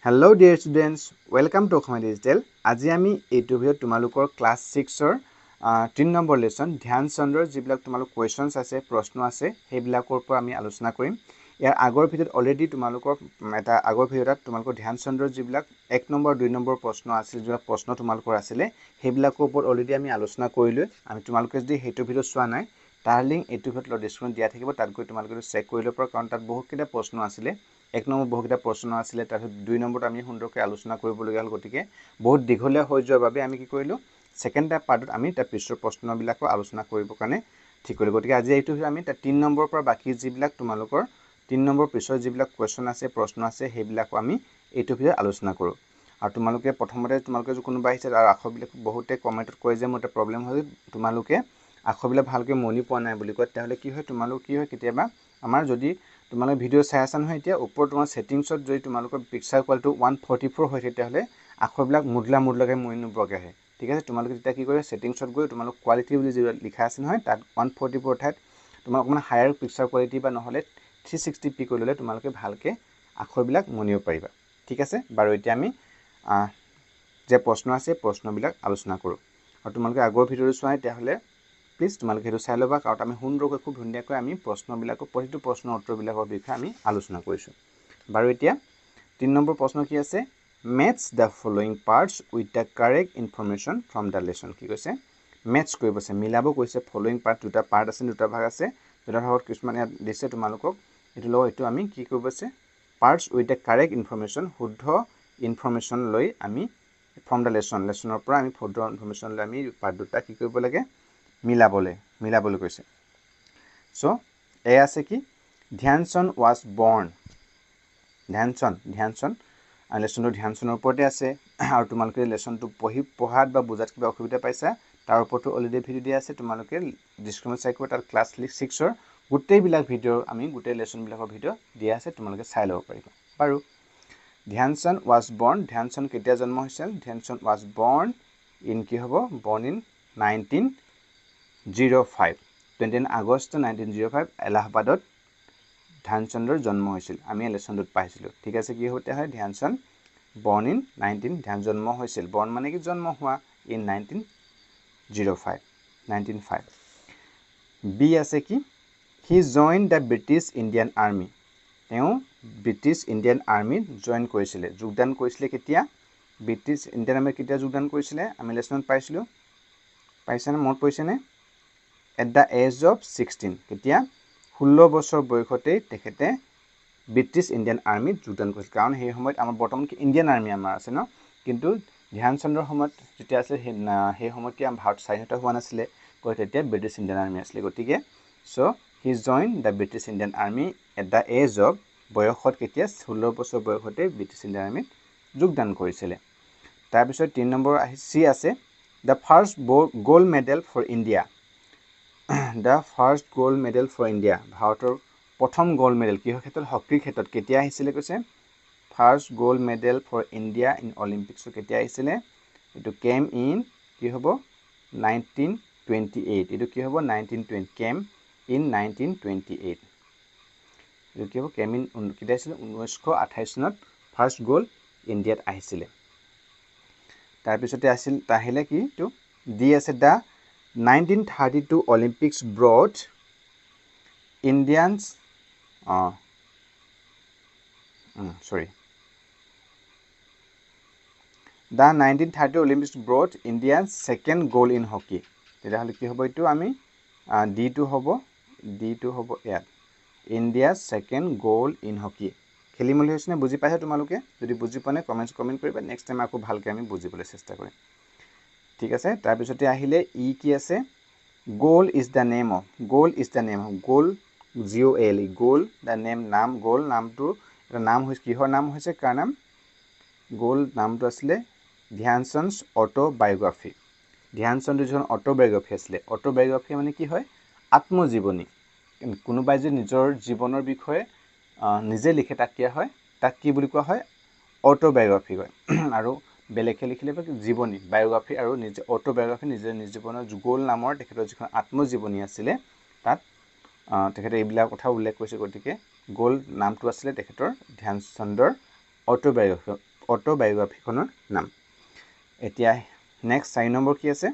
Hello dear students, welcome to Okhama Digital. আজি আমি এইটো ভিডিঅ তোমালোকৰ ক্লাস 6 ৰ 3 নম্বৰ লেসন ধ্যান চন্দ্ৰৰ যিবিলাক তোমালোক কোৱেশ্চনছ আছে প্ৰশ্ন আছে সেইবিলাকৰ পৰা আমি আলোচনা কৰিম। ইয়াৰ আগৰ ভিডিঅত অলৰেডি তোমালোকৰ এটা আগৰ ভিডিঅত তোমালোকৰ ধ্যান চন্দ্ৰৰ যিবিলাক 1 নম্বৰ 2 নম্বৰ প্ৰশ্ন আছিল যিবিলাক প্ৰশ্ন তোমালোকৰ আছিলে সেইবিলাকৰ ওপৰত অলৰেডি আমি আলোচনা কৰিলো। আমি তোমালোকে যদি হেতু ভিডিঅ চোৱা নাই তাৰ লিংক এইটো ভিডিঅত ডেসক্ৰিপচনত দিয়া থাকিব, তাত গৈ তোমালোকে চেক কৰি ল'ব পাৰা কাৰণ তাত বহুত কিটা প্ৰশ্ন আছিলে। 1 নম্বৰ বহুকিটা প্ৰশ্ন আছিলে, তাৰ 2 নম্বৰত আমি সুন্দৰকৈ আলোচনা কৰিবলগীয়া হ'ল, গতিকে বহুত দীঘলীয়া হৈ যোৱাৰ বাবে আমি কি কৰিলো সেকেন্ড পাৰ্টত আমি তাৰ পিছৰ প্ৰশ্নবিলাকো আলোচনা কৰিবৰ কাৰণে ঠিক কৰিলো। গতিকে আজি এইটো আমি তাৰ 3 নম্বৰৰ পৰা বাকি যিবিলাক তোমালোকৰ 3 নম্বৰ পিছৰ যিবিলাক কোৱেশ্চন আছে প্ৰশ্ন আছে সেইবিলাকো আমি এইটো ভিডিঅ আলোচনা কৰো। আৰু তোমালোকে প্ৰথমতে তোমালোকে কোনোবা আহিছে আৰু আখৰবিলাক বহুতে কমেন্টত কয় যে মোৰ এটা প্ৰবলেম হয় তোমালোকে আখৰবিলাক ভালকৈ মনি পোৱা নাই বুলি কয়, তেতিয়াহলে কি হয় তোমালোক কি হয় কেতিয়াবা আমাৰ যদি তোমালোকে ভিডিঅ চাই আছা নহয় এতিয়া ওপৰত তোমাৰ সেটিংছত যদি তোমালোকৰ পিকচাৰ কোৱালিটি 144 হয় তেতিয়াহলে আখৰবিলাক মুদলাকে মনি নোপোৱাকৈ আহে। ঠিক আছে, তোমালোকে তেতিয়া কি কৰে সেটিংছত গৈ তোমালোক কোৱালিটি বুলি যি লিখা আছে নহয় তাত 144 ঠাইত তোমালোক মানে হায়াৰ পিকচাৰ কোৱালিটি বা নহলে 360p কৰি ললে তোমালোকে ভালকে আখৰবিলাক মনিব পাৰিবা। ঠিক আছে, বাৰু এতিয়া আমি যে প্ৰশ্ন আছে প্ৰশ্নবিলাক আলোচনা কৰো। আৰু তোমালোকে আগৰ ভিডিঅটো চোৱা তেতিয়াহলে প্লিজ তোমালোকে হেতু চাই লবা, কাৰণ আমি সুন্দৰকৈ খুব ধুনীয়াকৈ আমি প্ৰশ্নবিলাকৰ প্ৰতিটো প্ৰশ্নৰ উত্তৰবিলাকৰ বিষয়ে আমি আলোচনা কৰিছো। বাৰু এতিয়া 3 নম্বৰ প্ৰশ্ন কি আছে, match the following parts with the correct information from the lesson। কি কৈছে match কৰিব আছে, মিলাব কৈছে। following part দুটা পাৰ্ট আছে, দুটা ভাগ আছে, দুটা ভাগত কিছুমান ইয়াত দিছে তোমালোকক। এটো লও এটো আমি কি কৰিব আছে parts with the correct information, শুদ্ধ ইনফৰমেশন লৈ আমি from the লেসনৰ পৰা আমি শুদ্ধ ইনফৰমেশন লৈ আমি পাৰ্ট দুটা কি কৰিব লাগে মিলাবলৈ কৈছে। সো এ আছে কি ধ্যানচন্দ was born। ধ্যানচন্দ লেসনটো ধ্যানচন্দৰ ওপৰতে আছে। আৰু তোমালোকে লেসনটো পঢ়াত বা বুজাত কিবা অসুবিধা পাইছা তাৰ ওপৰতো অলৰেডি ভিডিঅ দিয়া আছে, তোমালোকে ডেসক্ৰিপচনত চেক কৰি তাত ক্লাস 6 ৰ গোটেইবিলাক ভিডিঅ আমি গোটেই লেসনবিলাকৰ ভিডিঅ দিয়া আছে, তোমালোকে চাই ল'ব পাৰিবা। বাৰু ধ্যানচন্দ was born, ধ্যানচন্দ কেতিয়া জন্ম হৈছিল? ধ্যানচন্দ was born in কি হ'ব born in 1905 29 আগষ্ট 1905 এলাহাবাদত ধ্যানচন্দৰ জন্ম হৈছিল। আমি লেসনটোত পাইছিলো। ঠিক আছে, কি হতে হয় ধ্যানচন্দ born in 19 ধ্যান জন্ম হৈছিল, born মানে কি জন্ম হোৱা in 1905। বি আছে কি he joined the British Indian Army। তেওঁ ব্ৰিটিছ ইণ্ডিয়ান আৰ্মিত জয়েন কৰিছিলে, যোগদান কৰিছিলে কেতিয়া? ব্ৰিটিছ ইণ্ডিয়ান আৰ্মিত কেতিয়া যোগদান কৰিছিলে? আমি লেসনত পাইছিলো, পাইছানে মনত পৰিছেনে? at the age of 16। কেতিয়া? 16 বছৰ বয়সতেই তেখেতে ব্ৰিটিছ ইণ্ডিয়ান আৰ্মিত যোগদান কৰিছিল। কাৰণ সেই সময়ত আমাৰ বৰ্তমান ইণ্ডিয়ান আৰ্মি আমাৰ আছে ন, কিন্তু ধ্যানচন্দৰ সময়ত যেতিয়া আছিল সেই সময়ত কি ভাৰত স্বাধীনতা হোৱা নাছিলে, তেতিয়া ব্ৰিটিছ ইণ্ডিয়ান আৰ্মি আছিলে। গতিকে so he join the British Indian army at the age of বয়সত কেতিয়া 16 বছৰ বয়সতে ব্ৰিটিছ ইণ্ডিয়ান আৰ্মিত যোগদান কৰিছিলে। তাৰপিছত 3 নম্বৰ চি আছে the first gold medal for India. The first gold medal for India, ভাৰতৰ প্ৰথম গোল্ড মেডেল কিহৰ ক্ষেত্ৰত? হকীৰ ক্ষেত্ৰত কেতিয়া আহিছিলে কৈছে? First gold medal for India in Olympics কেতিয়া আহিছিলে? এইটো কেম ইন কি হ'ব 1928। এইটো কি হ'ব 1920 কেম ইন 1928। এইটো কি হ'ব কেম ইন কেতিয়া আহিছিলে? 1928 চনত ফাৰ্ষ্ট গোল্ড ইণ্ডিয়াত আহিছিলে। তাৰপিছতে আহিলে কি এইটো ডি আছে দা 1932 Olympics brought Indians The 1930 Olympics brought India's second goal in hockey। তেতিয়াহ'লে কি হ'ব এইটো আমি ডি টু হ'ব ইয়াত ইণ্ডিয়া's second goal in hockey। খেলিমেলি হৈছে নে? বুজি পাইছা তোমালোকে? যদি বুজি পোৱা নাই কমেন্ট কৰিবা, নেক্সট টাইম আকৌ ভালকৈ আমি বুজিবলৈ চেষ্টা কৰিম। ঠিক আছে, তাৰপিছতে আহিলে ই কি আছে goal is the name of. Goal is the name of, goal GOL goal the name নাম, গোল নামটো এটা নাম হৈছে, কিহৰ নাম হৈছে? কাৰ নাম? গোল নামটো আছিলে ধ্যানচন্দ অটোবায়োগ্ৰাফি। ধ্যানচন্দৰ যিখন অটোবায়োগ্ৰাফি আছিলে, অটোবায়োগ্ৰাফি মানে কি হয়? আত্মজীৱনী। কোনোবাই যে নিজৰ জীৱনৰ বিষয়ে নিজে লিখে তাক কি হয়? তাক কি বুলি কোৱা হয়? অটোবায়োগ্ৰাফি কয়। আৰু বেলেগে লিখিলে জীৱনী, বায়োগ্ৰাফি আৰু নিজে অটোবায়োগ্ৰাফি, নিজৰ জীৱনৰ গোল নামৰ তেখেতৰ যিখন আত্মজীৱনী আছিলে তাত তেখেতে এইবিলাক কথা উল্লেখ কৰিছে। গতিকে গোল নামটো আছিলে তেখেতৰ ধ্যানচন্দৰ অটোবায়োগ্ৰাফিখনৰ নাম এতিয়া নেক্সট 4 নম্বৰ কি আছে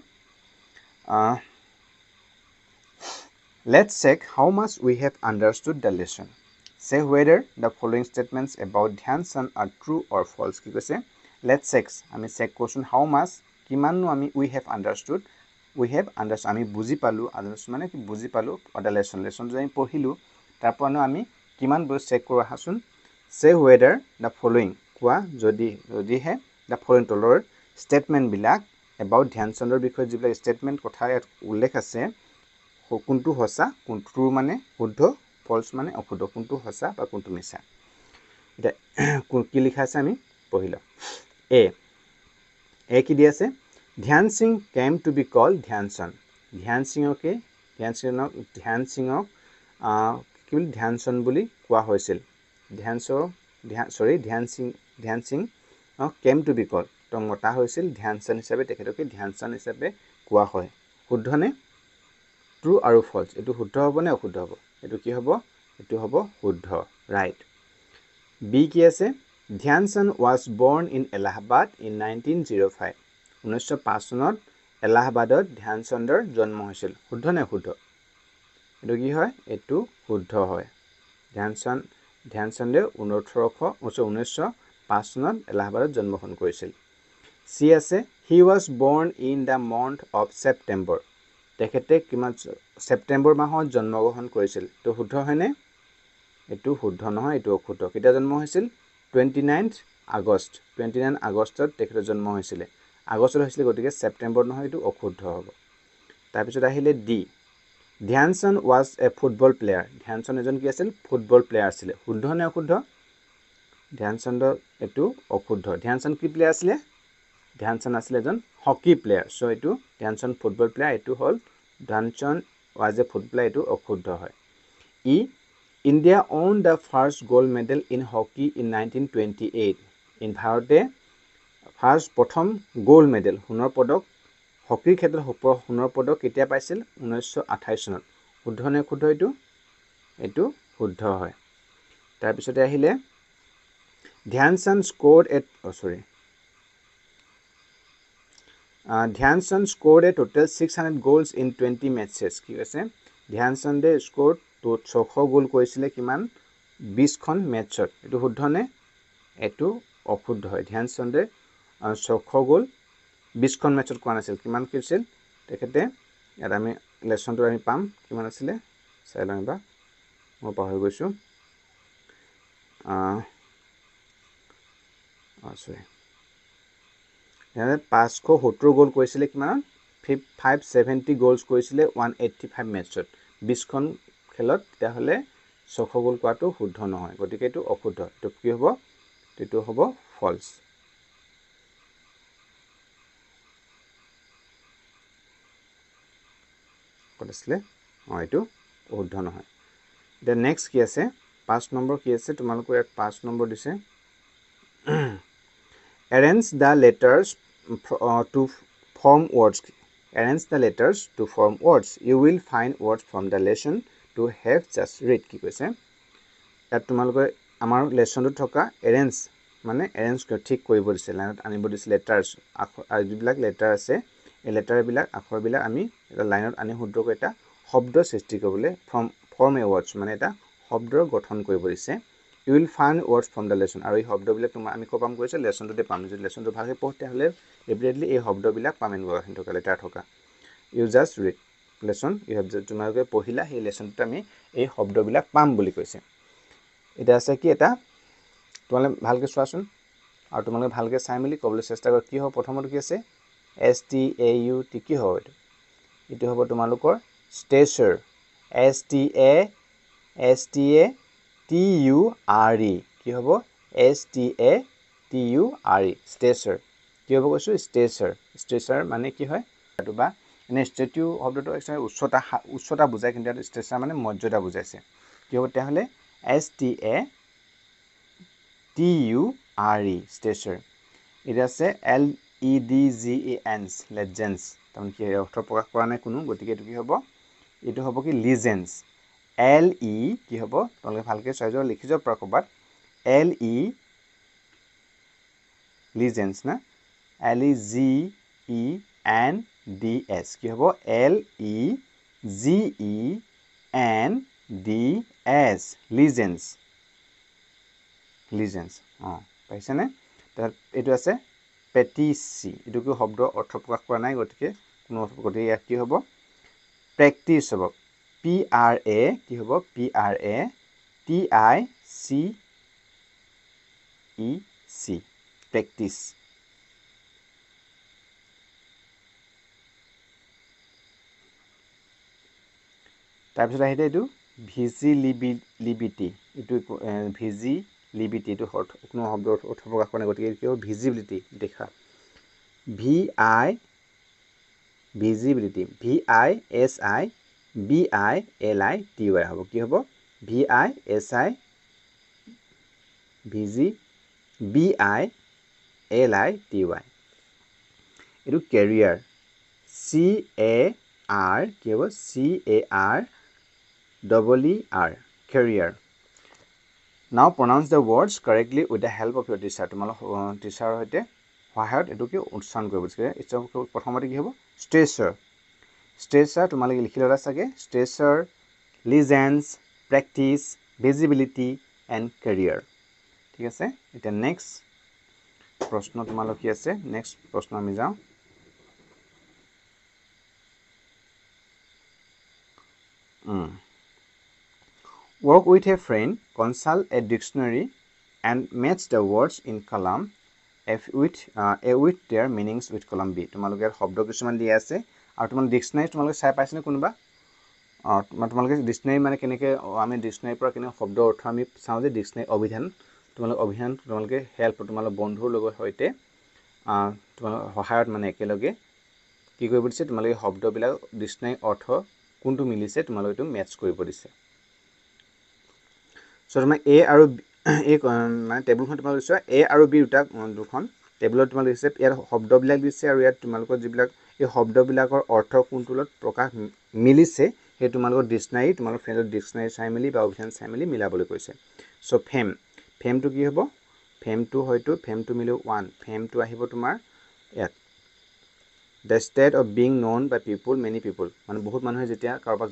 let's check how much we have understood the lesson say whether the following statements about Dhyan Chand are true or false কি কৈছে let's check আমি চেক কৰচোন how much কিমাননো আমি we have understood আমি বুজি পালো understood মানে কি বুজি পালো the lesson যদি আমি পঢ়িলো তাৰ পৰা আমি কিমান বস্তু চেক কৰা হাচোন say whether the following কোৱা যদিহে the following তলৰ statement বিলাক about Dhyan Chandৰ বিষয়ে যিবিলাক statement কথা ইয়াত উল্লেখ আছে কোনটো হসা কোনটো মানে শুদ্ধ ফলস মানে অশুদ্ধ কোনটো হসা বা কোনটো মিছা এটা কি লিখা আছে আমি পঢ়িলা এ কি দি আছে Dhyan Singh came to be called Dhyan Chand Dhyan Singhক কি বুলি Dhyan Chand বুলি কোৱা হৈছিল Dhyan Singh came to be called তো মতা হৈছিল Dhyan Chand হিচাপে তেখেতকে Dhyan Chand হিচাপে কোৱা হয় শুদ্ধ নে True or false? Etu shuddha hobo ne ashuddha hobo? Etu ki hobo? Etu hobo shuddha. Right. B ki ase? Dhyan Chand was born in Allahabad in 1905. 1905 sonot Allahabadot Dhyan Chandor jonmo hoisil. Shuddha ne ashuddha? Etu ki hoy? Etu shuddha hoy. Dhyan Chande 1905 sonot Allahabadot jonmo hon korisil. C ase? He was born in the month of September. তেখেতে কিমান সেপ্টেম্বৰ মাহত জন্মগ্ৰহণ কৰিছিল তো শুদ্ধ হয়নে এটো শুদ্ধ নহয় এটো অশুদ্ধ কিটা জন্ম হৈছিল 29 আগষ্টত তেখেতৰ জন্ম হৈছিল আগষ্টত হৈছিল গতিকে সেপ্টেম্বৰ নহয় এটো অশুদ্ধ হ'ব তাৰ পিছত আহিলে D Dhyan Chand was a football player Dhyan Chand এজন কি আছিল ফুটবল প্লেয়াৰ আছিল শুদ্ধ নে অশুদ্ধ Dhyan Chand এটো অশুদ্ধ Dhyan Chand কি প্লেয়াৰ আছিল Dhyan Chand আছিল এজন হকি প্লেয়াৰ সো এটো Dhyan Chand ফুটবল প্লেয়াৰ এটো হল Dhyan Chand was a football player এটো অশুদ্ধ হয় India owned the first gold medal in hockey in 1928 in ভাৰতে ফাৰ্স্ট প্ৰথম গোল্ড মেডেল সোণৰ পদক হকিৰ ক্ষেত্ৰত সোণৰ পদক কেতিয়া পাইছিল 1928 চনত শুদ্ধ নে অশুদ্ধ এটো শুদ্ধ হয় তাৰ পিছতে আহিলে Dhyan Chand scored Dhyan Chand scored a total 600 goals in 20 matches কি আছে Dhyan Chand scored 600 গোল কৰিছিলে কিমান 20 খন মেচত এটো শুদ্ধ নে এটো অশুদ্ধ হয় Dhyan Chand 600 গোল 20 খন মেচত কোৱা নাছিল কিমান কৰিছিল তেখেতে ইয়াত আমি লেসনটো আমি পাম কিমান আছিল চাই লওঁবা মই পাহৰি গৈছো সৰি 570 গোল কৰিছিলে কিমান 570 গোলস কৰিছিলে 185 মেচত 20 খন খেলত তেতিয়া হলে 600 গোল কোৱাটো শুদ্ধ নহয় গতিকে এটো অশুদ্ধ তো কি হ'ব এটো হ'ব ফলস কতছিলে এটো শুদ্ধ নহয় the next কি আছে 5 নম্বৰ কি আছে তোমালোকৰ ইয়াত 5 নম্বৰ দিছে arrange the letters to form words arrange the letters to form words you will find words from the lesson to have just read কি কৈছে ইয়াত তোমালোকৰ আমাৰ লেসনটো থকা arrange মানে arrange ঠিক কৰিব দিছে লাইনত আনিব দিছে letters আখৰ যিবিলাক লেটাৰ আছে এই লেটাৰ বিলাক আখৰ বিলাক আমি এটা লাইনত আনি শুদ্ধকৈ এটা শব্দ সৃষ্টি কৰিবলৈ form a words মানে এটা শব্দৰ গঠন কৰিব দিছে you will find words from the lesson আৰু এই শব্দবিলাক তুমি আমি কপাম কৰিছে লেসনটোতে পাম যদি লেসনটো ভালকৈ পঢ়তে হলে ডেফিনেটলি এই শব্দবিলাক পামেন গঠন থকা লেটাৰ থকা you just read lesson you have তোমালোকে পঢ়িলা এই লেসনটো আমি এই শব্দবিলাক পাম বুলি কৈছে এটা আছে কি এটা তোমালোকে ভালকৈ চোৱাচোন আৰু তোমালোকে ভালকৈ চাই মিলি ক'বলৈ চেষ্টা কৰ কি হ'ব প্ৰথমটো কি আছে S T A U T কি হ'ব এটো হ'ব তোমালোকৰ stature S T A T U R E কি হ'ব S T A T U R E stature কি হ'ব কৈছো stature মানে কি হয় এটো বা এনে statue শব্দটো একচুৱেলি উচ্চতা বুজায় কিন্তু stature মানে মৰ্যাদা বুজাইছে কি হ'ব তেহলে S T A T U R E stature এটা আছে L E D G E N legends তাৰমানে কি অৰ্থ প্ৰকাশ কৰা নাই কোনো গতিকে এটো কি হ'ব এটো হ'ব কি legends L E কি হ'ব তোমালোকে ভালকৈ চাইজৰ লিখি যাওক প্ৰকবাত L E লিজেন্স না LEGENDS কি হ'ব LEGENDS লিজেন্স লিজেন্স পাইছে নে তাৰ এটো আছে পেটিসি এটো কি শব্দ অৰ্থ প্ৰকাশ কৰা নাই গতিকে কোনো গতিকে ইয়াত কি হ'ব প্ৰেক্টিস হ'ব PRA কি হ'ব PRATICEC প্ৰেক্টিস তাৰপিছত আহিলে এটো ভিজিবিলিটি এটো ভিজিবিলিটি এটো কোনো শব্দ অৰ্থ প্ৰকাশ কৰা নাই গতিকে কি হ'ব ভিজিবিলিটি দেখা ভিজিবিলিটি VISIBILITY হ'ব কি হ'ব VISIBILITY এটো কেৰিয়াৰ CAR কি হ'ব CAREER career now pronounce the words correctly with the help of your teacher তোমালোক টিচাৰৰ সৈতে সহায়ত এটো কি উচ্চাৰণ কৰিব লাগে ইচ্ছা প্ৰথমতে কি হ'ব stressor তোমালোক লিখি ললা চাগে stressor legends practice visibility and career ঠিক আছে এটা নেক্সট প্ৰশ্ন তোমালোক কি আছে নেক্সট প্ৰশ্ন আমি যাও Work with a friend, consult a dictionary and match the words in column F with their meanings with column B. তোমালোকে শব্দ কিছুমান দিয়া আছে আৰু তোমালোক ডিকশনাৰী তোমালোকে চাই পাইছে নে কোনবা তোমালোকে ডিকশনাৰী মানে কেনেকে আমি ডিকশনাৰীৰ পৰা কেনে শব্দ অৰ্থ আমি চাও যে ডিকশনাৰী অভিধান তোমালোকে হেল্প তোমালোক বন্ধুৰ লগত হৈতে তোমালোক সহায়ত মানে একেলগে কি কৰিব দিছে তোমালোকে শব্দবিলাক ডিকশনাৰী অৰ্থ কোনটো মিলিছে তোমালোকে এটো মেচ কৰিব দিছে সো তোমাৰ A আৰু A মানে টেবুলখন তোমালোকে চোৱা A আৰু B দুখন টেবুলত তোমালোকে দিছে ইয়াৰ শব্দবিলাক দিছে আৰু ইয়াত তোমালোকৰ যিবিলাক এই শব্দবিলাকৰ অৰ্থ কোনটোলত প্ৰকাশ মিলিছে হে তোমালোকৰ ডিকশনাৰী তোমালোকৰ ফ্ৰেণ্ডৰ ডিকশনাৰী চাই মিলি বা অভিধান চাই মিলি মিলাবলৈ কৈছে সো ফেমটো কি হ'ব ফেমটো হয়তো ফেমটো মিলে 1 ফেমটো আহিব তোমাৰ ইয়াত the state of being known by people many people মানে বহুত মানুহে যেতিয়া কাৰোবাক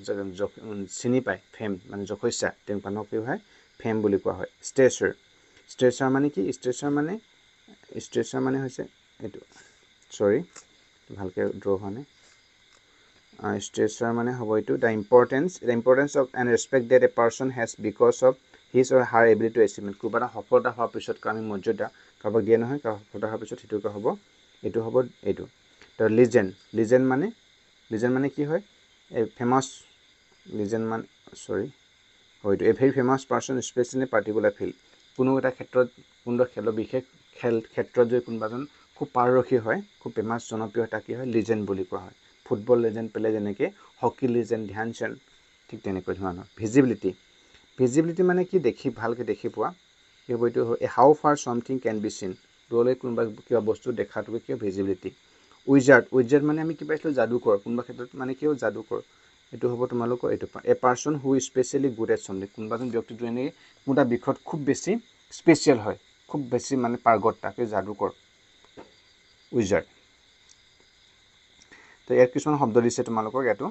চিনি পায় ফেম মানে জখৈছা তেন মানুহক কি হয় ফেম বুলি কোৱা হয় stressor মানে কি stressor মানে হৈছে এটো সৰি ভালকে ড্ৰ হোৱা নাই stressor মানে হ'ব এটো the importance of and respect that a person has because of his or her ability to achieve কুবাটা সফলতা হোৱাৰ পিছত আমি মৰ্যাদা কাৰোবাক দিয়া নহয় সফলতা হোৱাৰ পিছত হেতু হ'ব এটো হ'ব এটো তো legend মানে কি হয় a famous legend মানে সৰি হয়তো a very famous person especially in a particular field কোনো এটা ক্ষেত্ৰত কোনটো খেল বিশেষ ক্ষেত্ৰত যে কোনবাজন খুব পাৰদৰ্শী হয় খুব ফেমাস জনপ্ৰিয়তা কি হয় legend বুলি কোৱা হয় ফুটবল legend পেলে যেনেকে হকি legend ধ্যানচন্দ ঠিক তেনেকৈ ধৰণৰ visibility মানে কি দেখি ভালকে দেখি পোৱা কি হ'ব এটো how far something can be seen দূৰলৈ কোনবা কিবা বস্তু দেখাটো কি visibility wizard মানে আমি কি পাইছিলো যাদুকৰ কোনবা ক্ষেত্ৰত মানে কি যাদুকৰ এটো হ'ব তোমালোকৰ এটো a person who is especially good at something কোনবাজন ব্যক্তিটো এনে কোনটা বিষয়ত খুব বেছি স্পেশাল হয় খুব বেছি মানে পাৰগত তাকে যাদুকৰ wizard তো ইয়াত কিছুমান শব্দ দিছে তোমালোকৰ ইয়াতো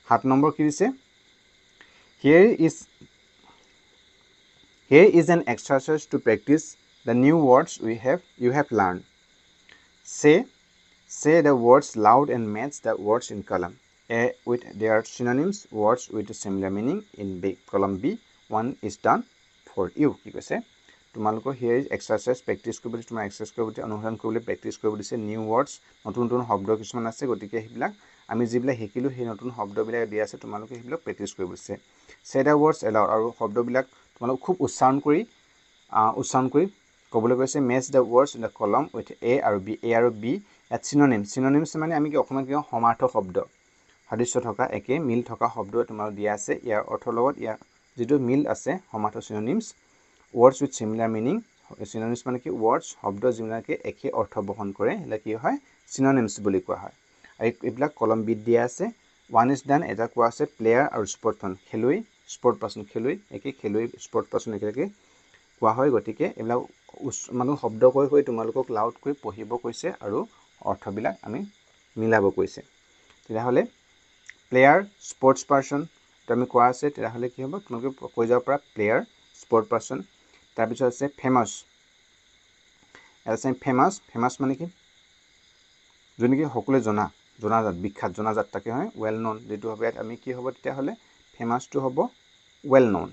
7 নম্বৰ কি দিছে here is an exercise to practice the new words you have learned say the words loud and match the words in column A with their synonyms words with a similar meaning in column B one is done for you কি কৈছে তোমালোকৰ here is exercise practice কৰিবলৈ তোমাৰ exercise কৰিবলৈ অনুসৰণ কৰিবলৈ practice কৰিব দিছে নিউ ওয়ার্ডস নতুন শব্দ কিছুমান আছে গতিকে হেবিলাক আমি যিবিলাক শিকিলো সেই নতুন শব্দবিলাক দিয়া আছে তোমালোকে হেবিলাক প্ৰেক্টিস কৰিব দিছে say the words aloud আৰু শব্দবিলাক তোমালোক খুব উচ্চাৰণ কৰি ক'বলৈ কৈছে match the words in the column with A আৰু B at synonyms মানে আমি কি অসমীয়াত কি সমাৰ্থক শব্দ সাদৃশ্য থকা একে মিল থকা শব্দ তোমালোক দিয়া আছে ইয়াৰ অৰ্থৰ লগত ইয়াৰ যেটো মিল আছে সমাৰ্থক synonyms words with similar meaning synonyms মানে কি words শব্দ যিমানকে একে অৰ্থ বহন কৰে এলা কি হয় synonyms বুলি কোৱা হয় আৰু এইবিলাক কলম বিট দিয়া আছে one is done এটা কোৱা আছে প্লেয়াৰ আৰু স্পৰ্টছম্যান খেলুৱৈ স্পৰ্ট পাৰ্সন খেলুৱৈ একে খেলুৱৈ স্পৰ্ট পাৰ্সন একে কোৱা হয় গতিকে এইবিলাক মানুহ শব্দ কৈ তোমালোকক লাউড কৰি পঢ়িব কৈছে আৰু অৰ্থবিলাক আমি মিলাব কৈছে তেতিয়াহ'লে প্লেয়াৰ স্পৰ্টছ পাৰ্চন তো আমি কোৱা আছে তেতিয়াহ'লে কি হ'ব তোমালোকে কৈ যাব পৰা প্লেয়াৰ স্পৰ্ট পাৰ্চন তাৰপিছত আছে ফেমাছ আছে ফেমাছ মানে কি যোন কি সকলোৱে জনাজাত বিখ্যাত জনাজাত তাকে হয় ৱেল নন যেটো হ'ব ইয়াত আমি কি হ'ব তেতিয়াহ'লে ফেমাছটো হ'ব well non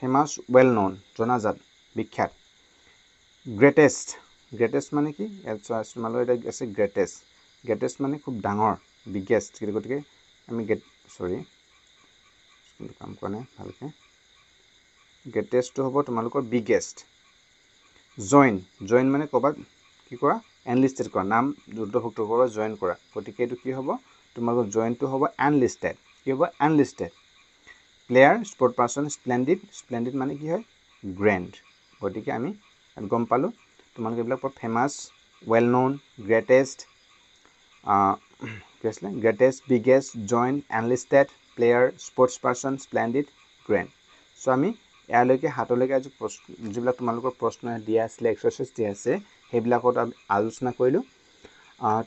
famous well non জনাজাত বিখ্যাত গ্ৰেটেষ্ট মানে কি ইয়াত তোমালোকৰ এটা আছে গ্ৰেটেষ্ট মানে খুব ডাঙৰ বিগেষ্ট গতিকে আমি কাম কৰা নাই ভালকৈ গ্ৰেটেষ্টটো হ'ব তোমালোকৰ বিগেষ্ট জইন মানে ক'ৰবাত কি কৰা এনলিষ্টেড কৰা নাম যুক্তভুক্ত কৰা জইন কৰা গতিকে এইটো কি হ'ব তোমালোকৰ জইনটো হ'ব আনলিষ্টেড কি হ'ব আনলিষ্টেড প্লেয়াৰ স্পৰ্ট পাৰ্চন স্প্লেণ্ডিড মানে কি হয় গ্ৰেণ্ড গতিকে আমি গম পালোঁ তোমালোকে এইবিলাক famous well known greatest biggest join enlisted player sports person splendid grand show' আমি ইয়ালৈকে হাতলৈকে আজি যিবিলাক তোমালোকৰ প্ৰশ্ন দিয়া আছিলে এক্সাৰচাইজ দিয়া আছে সেইবিলাকত আমি আলোচনা কৰিলোঁ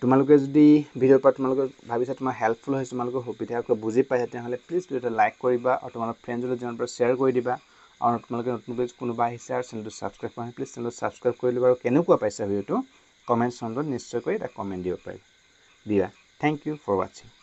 তোমালোকে যদি ভিডিঅ'ৰ পৰা তোমালোকে ভাবিছা তোমাৰ হেল্পফুল হৈছে তোমালোকৰ সুবিধাকৈ বুজি পাইছা তেতিয়াহ'লে প্লিজ ভিডিঅ'টো লাইক কৰিবা আৰু তোমালোকৰ ফ্ৰেণ্ডজলৈ যিমান পাৰে শ্বেয়াৰ কৰি দিবা আৰু তোমালোকে নতুনকৈ কোনোবা আহিছে আৰু চেনেলটো ছাবস্ক্ৰাইব কৰা প্লিজ চেনেলটো ছাবস্ক্ৰাইব কৰি ল'বা আৰু কেনেকুৱা পাইছা ভিডিঅ'টো কমেণ্ট চেকশ্যনত নিশ্চয়কৈ এটা কমেণ্ট দিব পাৰিবা দিয়া থেংক ইউ ফৰ ৱাচিং